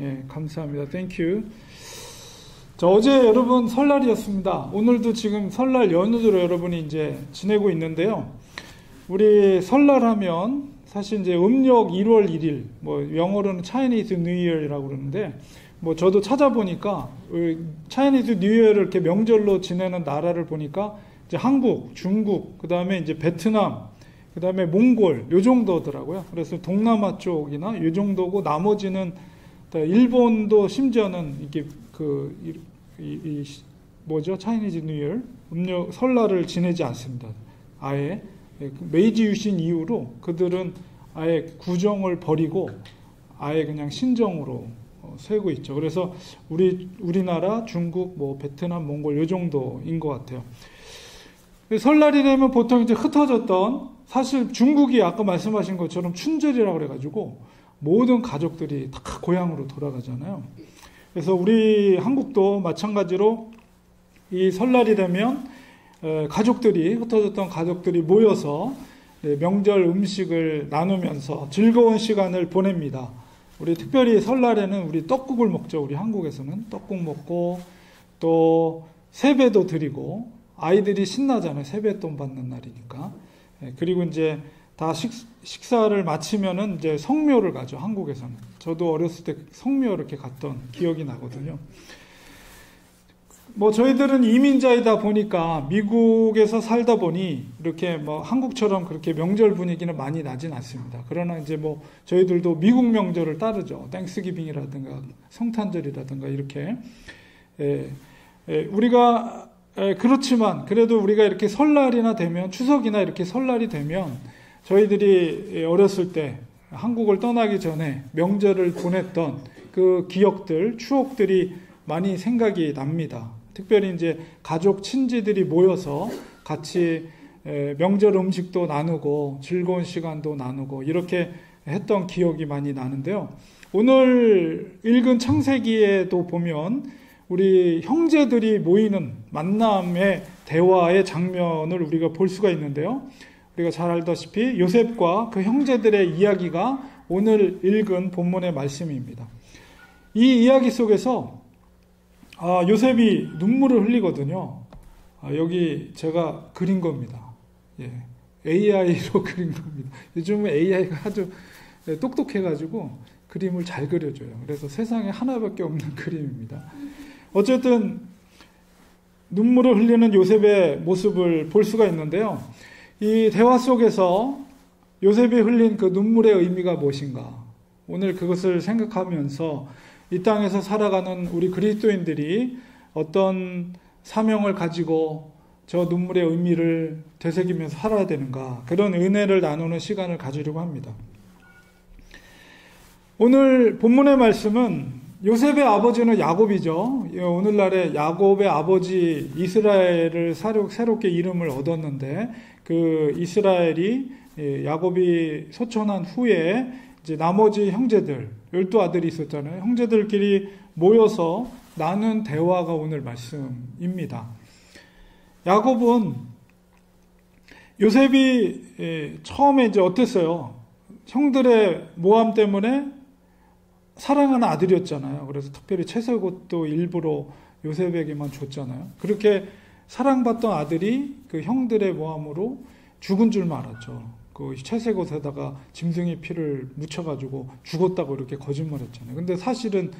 예, 감사합니다. 땡큐. 자, 어제 여러분 설날이었습니다. 오늘도 지금 설날 연휴로 여러분이 이제 지내고 있는데요. 우리 설날하면 사실 이제 음력 1월 1일, 뭐 영어로는 차이니즈 뉴 이어라고 그러는데, 뭐 저도 찾아보니까 차이니즈 뉴 이어를 이렇게 명절로 지내는 나라를 보니까 이제 한국, 중국, 그 다음에 이제 베트남, 그 다음에 몽골, 요 정도더라고요. 그래서 동남아 쪽이나 요 정도고 나머지는 일본도 심지어는 이게 뭐죠? 차이니즈 뉴 이어, 음력 설날을 지내지 않습니다. 아예 메이지 유신 이후로 그들은 아예 구정을 버리고 아예 그냥 신정으로 세고 있죠. 그래서 우리나라, 중국, 뭐 베트남, 몽골 요 정도인 것 같아요. 설날이 되면 보통 이제 흩어졌던, 사실 중국이 아까 말씀하신 것처럼 춘절이라고 그래가지고 모든 가족들이 다 고향으로 돌아가잖아요. 그래서 우리 한국도 마찬가지로 이 설날이 되면 가족들이, 흩어졌던 가족들이 모여서 명절 음식을 나누면서 즐거운 시간을 보냅니다. 우리 특별히 설날에는 우리 떡국을 먹죠. 우리 한국에서는 떡국 먹고 또 세배도 드리고 아이들이 신나잖아요. 세뱃돈 받는 날이니까. 그리고 이제 다 식사를 마치면은 이제 성묘를 가죠. 한국에서는. 저도 어렸을 때 성묘 이렇게 갔던 기억이 나거든요. 뭐 저희들은 이민자이다 보니까 미국에서 살다 보니 이렇게 뭐 한국처럼 그렇게 명절 분위기는 많이 나진 않습니다. 그러나 이제 뭐 저희들도 미국 명절을 따르죠. 땡스기빙이라든가 성탄절이라든가 이렇게 우리가 그렇지만 그래도 우리가 이렇게 설날이나 되면, 추석이나 이렇게 설날이 되면 저희들이 어렸을 때 한국을 떠나기 전에 명절을 보냈던 그 기억들, 추억들이 많이 생각이 납니다. 특별히 이제 가족, 친지들이 모여서 같이 명절 음식도 나누고 즐거운 시간도 나누고 이렇게 했던 기억이 많이 나는데요. 오늘 읽은 창세기에도 보면 우리 형제들이 모이는 만남의 대화의 장면을 우리가 볼 수가 있는데요. 우리가 잘 알다시피 요셉과 그 형제들의 이야기가 오늘 읽은 본문의 말씀입니다. 이 이야기 속에서 요셉이 눈물을 흘리거든요. 여기 제가 그린 겁니다. 예, AI로 그린 겁니다. 요즘은 AI가 아주 똑똑해가지고 그림을 잘 그려줘요. 그래서 세상에 하나밖에 없는 그림입니다. 어쨌든 눈물을 흘리는 요셉의 모습을 볼 수가 있는데요. 이 대화 속에서 요셉이 흘린 그 눈물의 의미가 무엇인가? 오늘 그것을 생각하면서 이 땅에서 살아가는 우리 그리스도인들이 어떤 사명을 가지고 저 눈물의 의미를 되새기면서 살아야 되는가? 그런 은혜를 나누는 시간을 가지려고 합니다. 오늘 본문의 말씀은 요셉의 아버지는 야곱이죠. 오늘날의 야곱의 아버지 이스라엘을 새롭게 이름을 얻었는데, 그 이스라엘이 야곱이 소천한 후에 이제 나머지 형제들, 12아들이 있었잖아요. 형제들끼리 모여서 나눈 대화가 오늘 말씀입니다. 야곱은 요셉이 처음에 이제 어땠어요? 형들의 모함 때문에 사랑하는 아들이었잖아요. 그래서 특별히 채색옷도 일부러 요셉에게만 줬잖아요. 그렇게 사랑받던 아들이 그 형들의 모함으로 죽은 줄 알았죠. 그 채색옷에다가 짐승의 피를 묻혀가지고 죽었다고 이렇게 거짓말했잖아요. 근데 사실은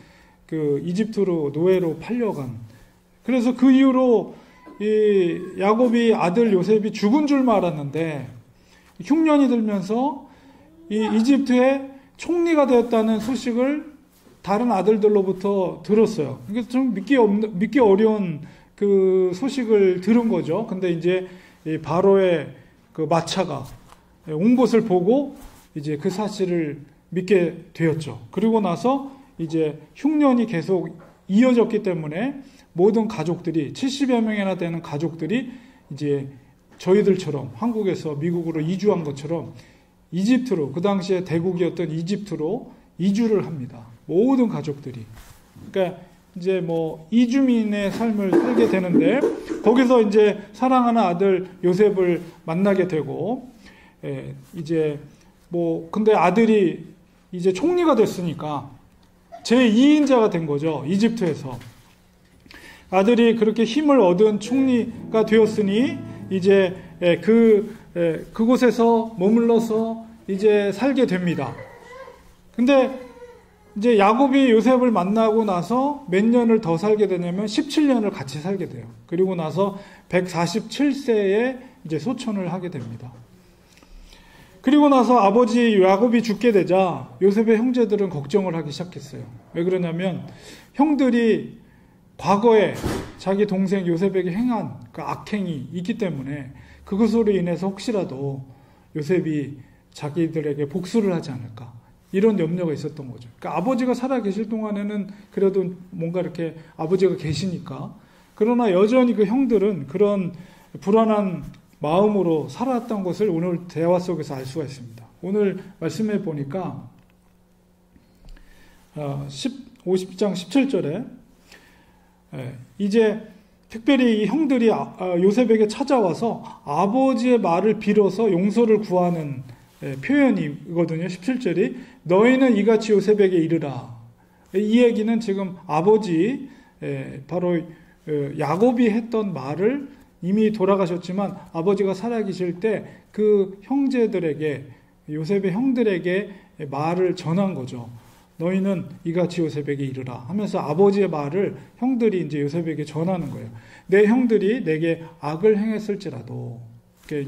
그 이집트로 노예로 팔려간. 그래서 그 이후로 이 야곱이 아들 요셉이 죽은 줄 알았는데 흉년이 들면서 이 이집트의 총리가 되었다는 소식을 다른 아들들로부터 들었어요. 이게 좀 믿기 어려운 그 소식을 들은 거죠. 근데 이제 이 바로의 그 마차가 온 것을 보고 이제 그 사실을 믿게 되었죠. 그리고 나서 이제 흉년이 계속 이어졌기 때문에 모든 가족들이 70여 명이나 되는 가족들이 이제 저희들처럼 한국에서 미국으로 이주한 것처럼 이집트로, 그 당시에 대국이었던 이집트로 이주를 합니다. 모든 가족들이. 그러니까 이제 뭐 이주민의 삶을 살게 되는데, 거기서 이제 사랑하는 아들 요셉을 만나게 되고, 이제 뭐 근데 아들이 이제 총리가 됐으니까 제2인자가 된 거죠. 이집트에서. 아들이 그렇게 힘을 얻은 총리가 되었으니 이제 그곳에서 머물러서 이제 살게 됩니다. 근데 이제 야곱이 요셉을 만나고 나서 몇 년을 더 살게 되냐면 17년을 같이 살게 돼요. 그리고 나서 147세에 이제 소천을 하게 됩니다. 그리고 나서 아버지 야곱이 죽게 되자 요셉의 형제들은 걱정을 하기 시작했어요. 왜 그러냐면 형들이 과거에 자기 동생 요셉에게 행한 그 악행이 있기 때문에 그것으로 인해서 혹시라도 요셉이 자기들에게 복수를 하지 않을까, 이런 염려가 있었던 거죠. 그러니까 아버지가 살아 계실 동안에는 그래도 뭔가 이렇게 아버지가 계시니까, 그러나 여전히 그 형들은 그런 불안한 마음으로 살아왔던 것을 오늘 대화 속에서 알 수가 있습니다. 오늘 말씀해 보니까 50장 17절에 이제 특별히 이 형들이 요셉에게 찾아와서 아버지의 말을 빌어서 용서를 구하는 표현이거든요. 17절이 너희는 이같이 요셉에게 이르라. 이 얘기는 지금 아버지 바로 야곱이 했던 말을 이미 돌아가셨지만 아버지가 살아계실 때 그 형제들에게, 요셉의 형들에게 말을 전한 거죠. 너희는 이같이 요셉에게 이르라 하면서 아버지의 말을 형들이 이제 요셉에게 전하는 거예요. 내 형들이 내게 악을 행했을지라도,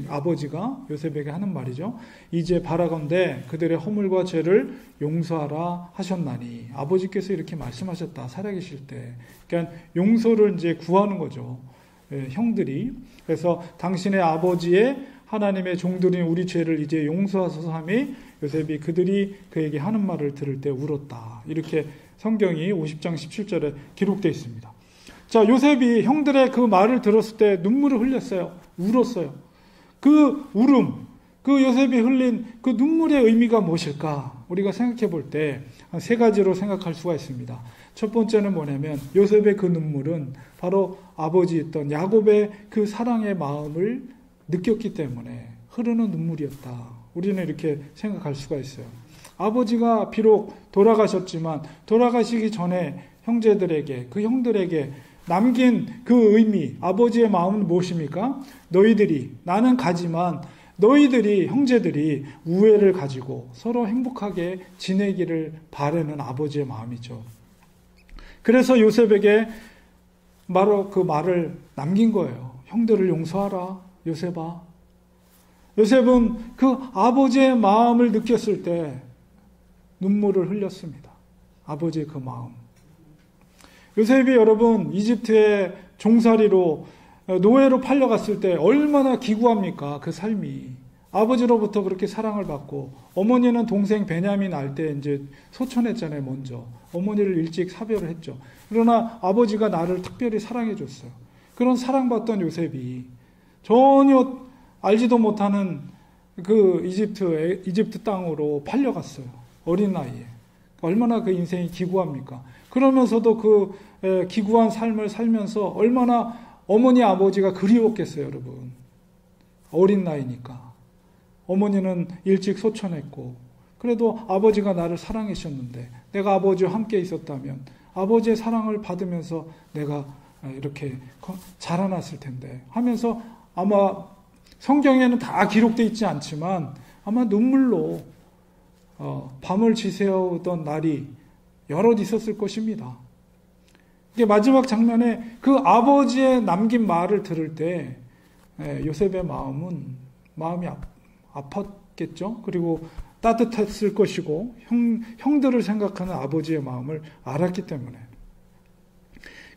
아버지가 요셉에게 하는 말이죠. 이제 바라건대 그들의 허물과 죄를 용서하라 하셨나니, 아버지께서 이렇게 말씀하셨다, 살아계실 때. 그러니까 용서를 이제 구하는 거죠. 형들이. 그래서 당신의 아버지의 하나님의 종들인 우리 죄를 이제 용서하소서 하며 요셉이 그들이 그에게 하는 말을 들을 때 울었다. 이렇게 성경이 50장 17절에 기록되어 있습니다. 자, 요셉이 형들의 그 말을 들었을 때 눈물을 흘렸어요. 울었어요. 그 울음, 그 요셉이 흘린 그 눈물의 의미가 무엇일까? 우리가 생각해 볼 때 한 세 가지로 생각할 수가 있습니다. 첫 번째는 뭐냐면 요셉의 그 눈물은 바로 아버지였던 야곱의 그 사랑의 마음을 느꼈기 때문에 흐르는 눈물이었다. 우리는 이렇게 생각할 수가 있어요. 아버지가 비록 돌아가셨지만 돌아가시기 전에 형제들에게, 그 형들에게 남긴 그 의미, 아버지의 마음은 무엇입니까? 너희들이, 나는 가지만 너희들이, 형제들이 우애를 가지고 서로 행복하게 지내기를 바라는 아버지의 마음이죠. 그래서 요셉에게 바로 그 말을 남긴 거예요. 형들을 용서하라, 요셉아. 요셉은 그 아버지의 마음을 느꼈을 때 눈물을 흘렸습니다. 아버지의 그 마음. 요셉이 여러분 이집트의 종살이로 노예로 팔려갔을 때 얼마나 기구합니까? 그 삶이. 아버지로부터 그렇게 사랑을 받고, 어머니는 동생 베냐민 알 때 이제 소천했잖아요, 먼저. 어머니를 일찍 사별을 했죠. 그러나 아버지가 나를 특별히 사랑해 줬어요. 그런 사랑받던 요셉이 전혀 알지도 못하는 그 이집트 땅으로 팔려갔어요. 어린 나이에. 얼마나 그 인생이 기구합니까? 그러면서도 그 기구한 삶을 살면서 얼마나 어머니 아버지가 그리웠겠어요, 여러분. 어린 나이니까. 어머니는 일찍 소천했고, 그래도 아버지가 나를 사랑해 주셨는데 내가 아버지와 함께 있었다면 아버지의 사랑을 받으면서 내가 이렇게 자라났을 텐데 하면서, 아마 성경에는 다 기록되어 있지 않지만 아마 눈물로 밤을 지새우던 날이 여럿 있었을 것입니다. 이게 마지막 장면에 그 아버지의 남긴 말을 들을 때 요셉의 마음이 아팠겠죠. 그리고 따뜻했을 것이고 형들을 생각하는 아버지의 마음을 알았기 때문에,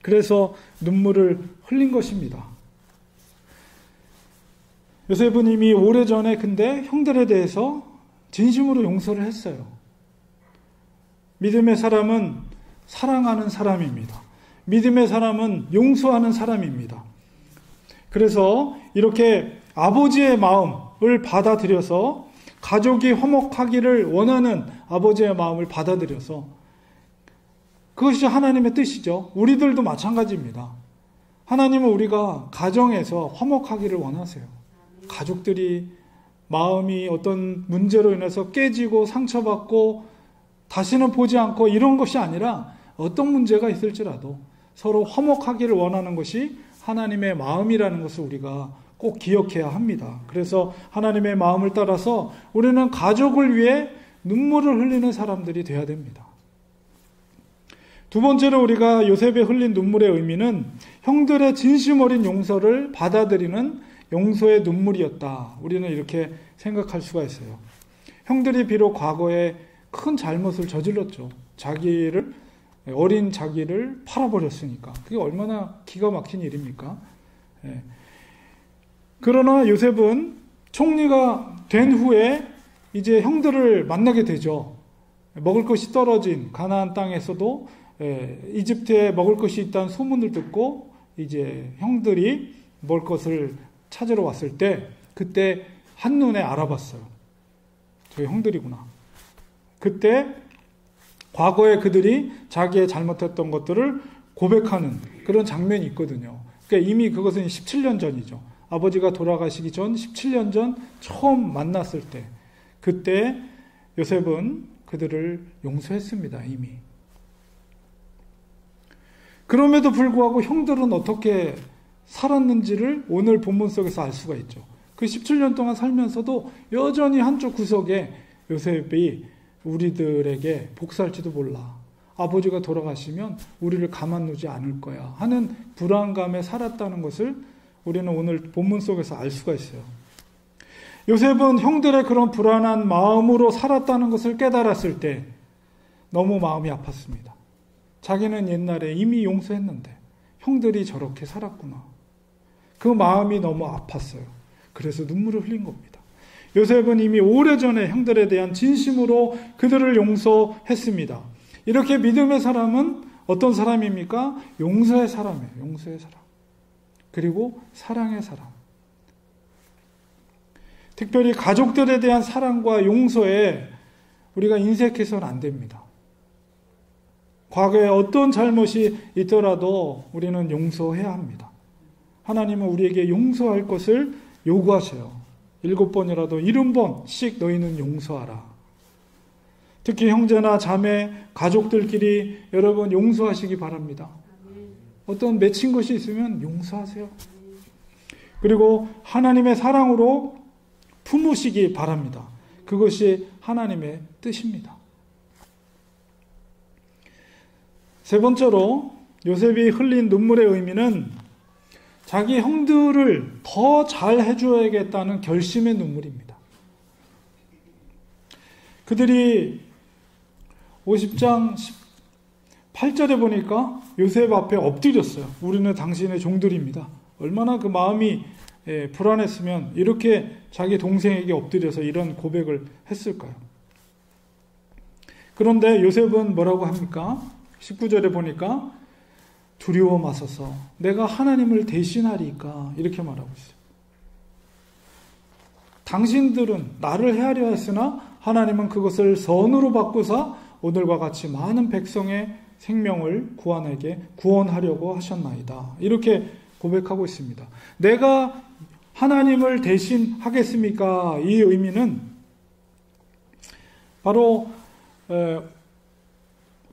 그래서 눈물을 흘린 것입니다. 요셉은 이미 오래전에 근데 형들에 대해서 진심으로 용서를 했어요. 믿음의 사람은 사랑하는 사람입니다. 믿음의 사람은 용서하는 사람입니다. 그래서 이렇게 아버지의 마음을 받아들여서, 가족이 화목하기를 원하는 아버지의 마음을 받아들여서, 그것이 하나님의 뜻이죠. 우리들도 마찬가지입니다. 하나님은 우리가 가정에서 화목하기를 원하세요. 가족들이 마음이 어떤 문제로 인해서 깨지고 상처받고 다시는 보지 않고 이런 것이 아니라 어떤 문제가 있을지라도 서로 화목하기를 원하는 것이 하나님의 마음이라는 것을 우리가 꼭 기억해야 합니다. 그래서 하나님의 마음을 따라서 우리는 가족을 위해 눈물을 흘리는 사람들이 되어야 됩니다. 두 번째로 우리가 요셉의 흘린 눈물의 의미는 형들의 진심 어린 용서를 받아들이는 용서의 눈물이었다. 우리는 이렇게 생각할 수가 있어요. 형들이 비록 과거에 큰 잘못을 저질렀죠. 어린 자기를 팔아버렸으니까. 그게 얼마나 기가 막힌 일입니까? 예. 그러나 요셉은 총리가 된 후에 이제 형들을 만나게 되죠. 먹을 것이 떨어진 가나안 땅에서도 이집트에 먹을 것이 있다는 소문을 듣고 이제 형들이 먹을 것을 찾으러 왔을 때 그때 한눈에 알아봤어요. 저희 형들이구나. 그때 과거에 그들이 자기의 잘못했던 것들을 고백하는 그런 장면이 있거든요. 그러니까 이미 그것은 17년 전이죠. 아버지가 돌아가시기 전 17년 전 처음 만났을 때 그때 요셉은 그들을 용서했습니다. 이미. 그럼에도 불구하고 형들은 어떻게 살았는지를 오늘 본문 속에서 알 수가 있죠. 그 17년 동안 살면서도 여전히 한쪽 구석에 요셉이 우리들에게 복수할지도 몰라. 아버지가 돌아가시면 우리를 가만두지 않을 거야 하는 불안감에 살았다는 것을 우리는 오늘 본문 속에서 알 수가 있어요. 요셉은 형들의 그런 불안한 마음으로 살았다는 것을 깨달았을 때 너무 마음이 아팠습니다. 자기는 옛날에 이미 용서했는데 형들이 저렇게 살았구나. 그 마음이 너무 아팠어요. 그래서 눈물을 흘린 겁니다. 요셉은 이미 오래전에 형들에 대한 진심으로 그들을 용서했습니다. 이렇게 믿음의 사람은 어떤 사람입니까? 용서의 사람이에요. 용서의 사람. 그리고 사랑의 사람. 특별히 가족들에 대한 사랑과 용서에 우리가 인색해서는 안 됩니다. 과거에 어떤 잘못이 있더라도 우리는 용서해야 합니다. 하나님은 우리에게 용서할 것을 요구하세요. 7번이라도 70번씩 너희는 용서하라. 특히 형제나 자매, 가족들끼리 여러분 용서하시기 바랍니다. 어떤 맺힌 것이 있으면 용서하세요. 그리고 하나님의 사랑으로 품으시기 바랍니다. 그것이 하나님의 뜻입니다. 세 번째로 요셉이 흘린 눈물의 의미는 자기 형들을 더 잘 해줘야겠다는 결심의 눈물입니다. 그들이 50장 18절에 보니까 요셉 앞에 엎드렸어요. 우리는 당신의 종들입니다. 얼마나 그 마음이 불안했으면 이렇게 자기 동생에게 엎드려서 이런 고백을 했을까요? 그런데 요셉은 뭐라고 합니까? 19절에 보니까 두려워 마소서 내가 하나님을 대신하리까 이렇게 말하고 있어요. 당신들은 나를 해하려 했으나 하나님은 그것을 선으로 바꾸사 오늘과 같이 많은 백성의 생명을 구원하려고 하셨나이다. 이렇게 고백하고 있습니다. 내가 하나님을 대신하겠습니까? 이 의미는 바로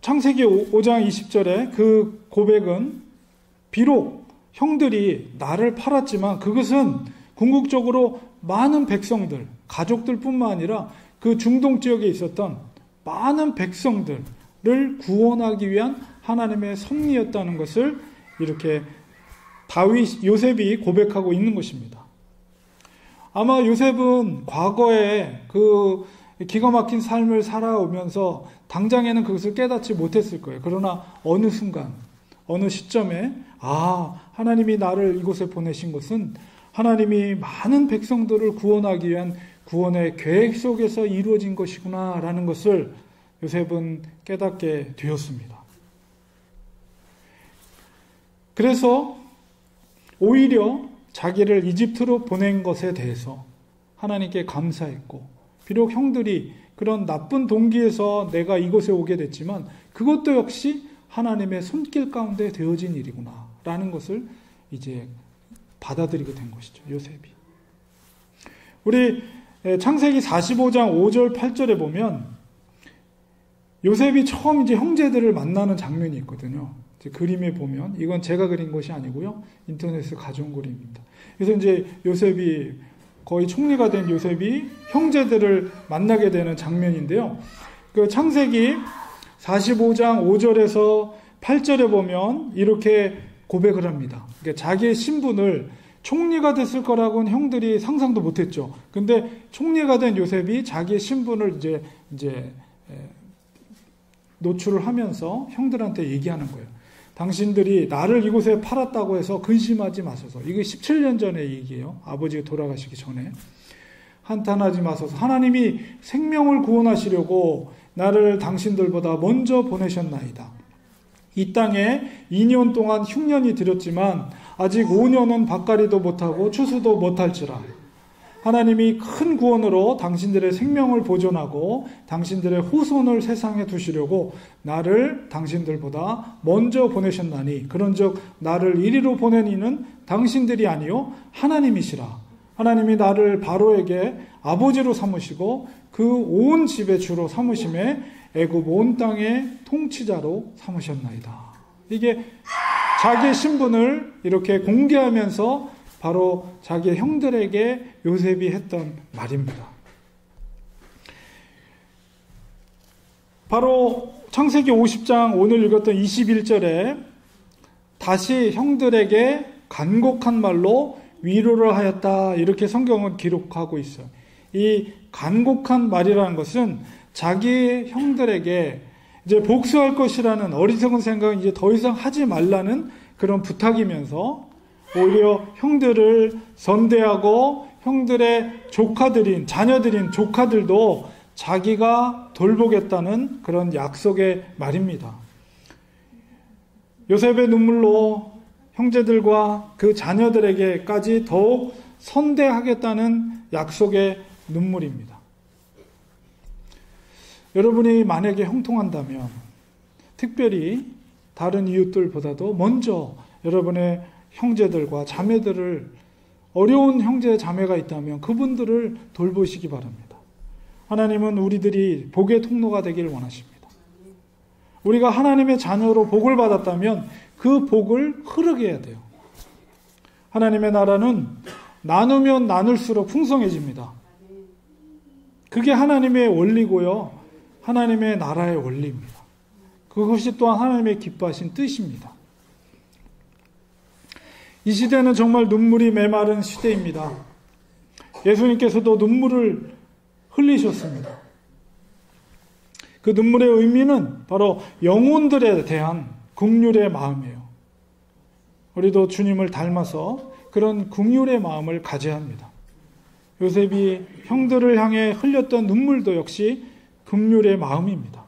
창세기 5장 20절에 그 고백은 비록 형들이 나를 팔았지만 그것은 궁극적으로 많은 백성들, 가족들뿐만 아니라 그 중동 지역에 있었던 많은 백성들을 구원하기 위한 하나님의 섭리였다는 것을 이렇게 요셉이 고백하고 있는 것입니다. 아마 요셉은 과거에 그 기가 막힌 삶을 살아오면서 당장에는 그것을 깨닫지 못했을 거예요. 그러나 어느 순간, 어느 시점에 하나님이 나를 이곳에 보내신 것은 하나님이 많은 백성들을 구원하기 위한 구원의 계획 속에서 이루어진 것이구나 라는 것을 요셉은 깨닫게 되었습니다. 그래서 오히려 자기를 이집트로 보낸 것에 대해서 하나님께 감사했고 비록 형들이 그런 나쁜 동기에서 내가 이곳에 오게 됐지만 그것도 역시 하나님의 손길 가운데 되어진 일이구나 라는 것을 이제 받아들이게 된 것이죠. 요셉이. 우리 창세기 45장 5절 8절에 보면 요셉이 처음 이제 형제들을 만나는 장면이 있거든요. 이제 그림에 보면, 이건 제가 그린 것이 아니고요. 인터넷에서 가져온 그림입니다. 그래서 이제 요셉이, 거의 총리가 된 요셉이 형제들을 만나게 되는 장면인데요. 그 창세기 45장 5절에서 8절에 보면 이렇게 고백을 합니다. 그러니까 자기의 신분을, 총리가 됐을 거라고는 형들이 상상도 못했죠. 근데 총리가 된 요셉이 자기의 신분을 이제 노출을 하면서 형들한테 얘기하는 거예요. 당신들이 나를 이곳에 팔았다고 해서 근심하지 마소서. 이게 17년 전의 얘기예요. 아버지가 돌아가시기 전에. 한탄하지 마소서. 하나님이 생명을 구원하시려고 나를 당신들보다 먼저 보내셨나이다. 이 땅에 2년 동안 흉년이 들였지만 아직 5년은 밭갈이도 못하고 추수도 못할지라. 하나님이 큰 구원으로 당신들의 생명을 보존하고 당신들의 후손을 세상에 두시려고 나를 당신들보다 먼저 보내셨나니 그런즉 나를 이리로 보낸 이는 당신들이 아니요 하나님이시라. 하나님이 나를 바로에게 아버지로 삼으시고 그 온 집의 주로 삼으심에 애굽 온 땅의 통치자로 삼으셨나이다. 이게 자기의 신분을 이렇게 공개하면서 바로 자기의 형들에게 요셉이 했던 말입니다. 바로 창세기 50장 오늘 읽었던 21절에 다시 형들에게 간곡한 말로 위로를 하였다, 이렇게 성경은 기록하고 있어요. 이 간곡한 말이라는 것은 자기 형들에게 이제 복수할 것이라는 어리석은 생각은 이제 더 이상 하지 말라는 그런 부탁이면서 오히려 형들을 선대하고 형들의 조카들인, 자녀들인 조카들도 자기가 돌보겠다는 그런 약속의 말입니다. 요셉의 눈물로 형제들과 그 자녀들에게까지 더욱 선대하겠다는 약속의 눈물입니다. 여러분이 만약에 형통한다면 특별히 다른 이웃들보다도 먼저 여러분의 형제들과 자매들을, 어려운 형제 자매가 있다면 그분들을 돌보시기 바랍니다. 하나님은 우리들이 복의 통로가 되길 원하십니다. 우리가 하나님의 자녀로 복을 받았다면 그 복을 흐르게 해야 돼요. 하나님의 나라는 나누면 나눌수록 풍성해집니다. 그게 하나님의 원리고요. 하나님의 나라의 원리입니다. 그것이 또한 하나님의 기뻐하신 뜻입니다. 이 시대는 정말 눈물이 메마른 시대입니다. 예수님께서도 눈물을 흘리셨습니다. 그 눈물의 의미는 바로 영혼들에 대한 긍휼의 마음이에요. 우리도 주님을 닮아서 그런 긍휼의 마음을 가져야 합니다. 요셉이 형들을 향해 흘렸던 눈물도 역시 긍휼의 마음입니다.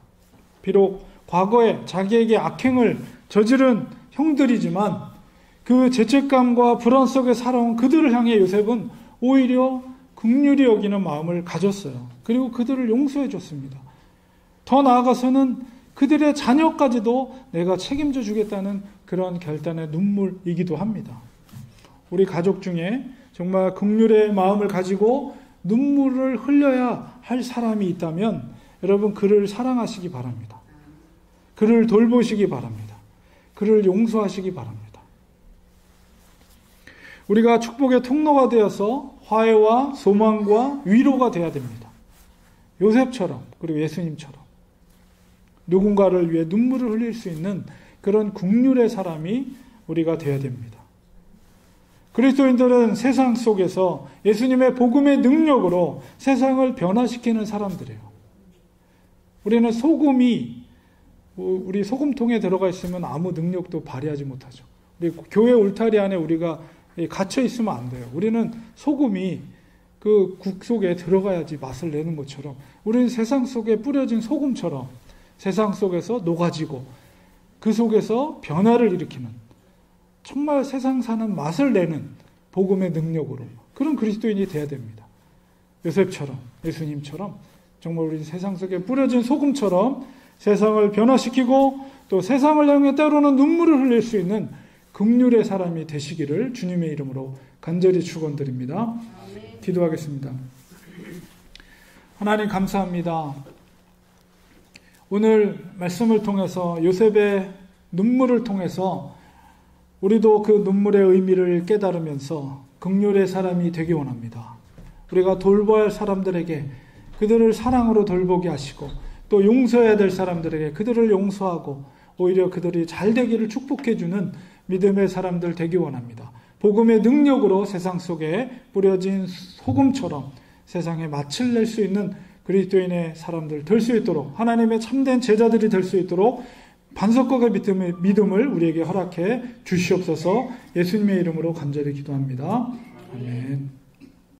비록 과거에 자기에게 악행을 저지른 형들이지만 그 죄책감과 불안 속에 살아온 그들을 향해 요셉은 오히려 긍휼히 여기는 마음을 가졌어요. 그리고 그들을 용서해 줬습니다. 더 나아가서는 그들의 자녀까지도 내가 책임져 주겠다는 그런 결단의 눈물이기도 합니다. 우리 가족 중에 정말 긍휼의 마음을 가지고 눈물을 흘려야 할 사람이 있다면 여러분 그를 사랑하시기 바랍니다. 그를 돌보시기 바랍니다. 그를 용서하시기 바랍니다. 우리가 축복의 통로가 되어서 화해와 소망과 위로가 되어야 됩니다. 요셉처럼, 그리고 예수님처럼 누군가를 위해 눈물을 흘릴 수 있는 그런 긍휼의 사람이 우리가 되어야 됩니다. 그리스도인들은 세상 속에서 예수님의 복음의 능력으로 세상을 변화시키는 사람들이에요. 우리는 우리 소금통에 들어가 있으면 아무 능력도 발휘하지 못하죠. 우리 교회 울타리 안에 우리가 갇혀 있으면 안 돼요. 우리는 소금이 그 국 속에 들어가야지 맛을 내는 것처럼 우리는 세상 속에 뿌려진 소금처럼 세상 속에서 녹아지고 그 속에서 변화를 일으키는, 정말 세상 사는 맛을 내는 복음의 능력으로 그런 그리스도인이 돼야 됩니다. 요셉처럼, 예수님처럼 정말 우리 세상 속에 뿌려진 소금처럼 세상을 변화시키고 또 세상을 향해 때로는 눈물을 흘릴 수 있는 긍휼의 사람이 되시기를 주님의 이름으로 간절히 축원드립니다. 기도하겠습니다. 하나님 감사합니다. 오늘 말씀을 통해서 요셉의 눈물을 통해서 우리도 그 눈물의 의미를 깨달으면서 긍휼의 사람이 되기 원합니다. 우리가 돌봐야 할 사람들에게 그들을 사랑으로 돌보게 하시고 또 용서해야 될 사람들에게 그들을 용서하고 오히려 그들이 잘 되기를 축복해주는 믿음의 사람들 되기 원합니다. 복음의 능력으로 세상 속에 뿌려진 소금처럼 세상에 맛을 낼 수 있는 그리스도인의 사람들 될 수 있도록 하나님의 참된 제자들이 될 수 있도록 반석과 믿음을 우리에게 허락해 주시옵소서. 예수님의 이름으로 간절히 기도합니다. 아멘.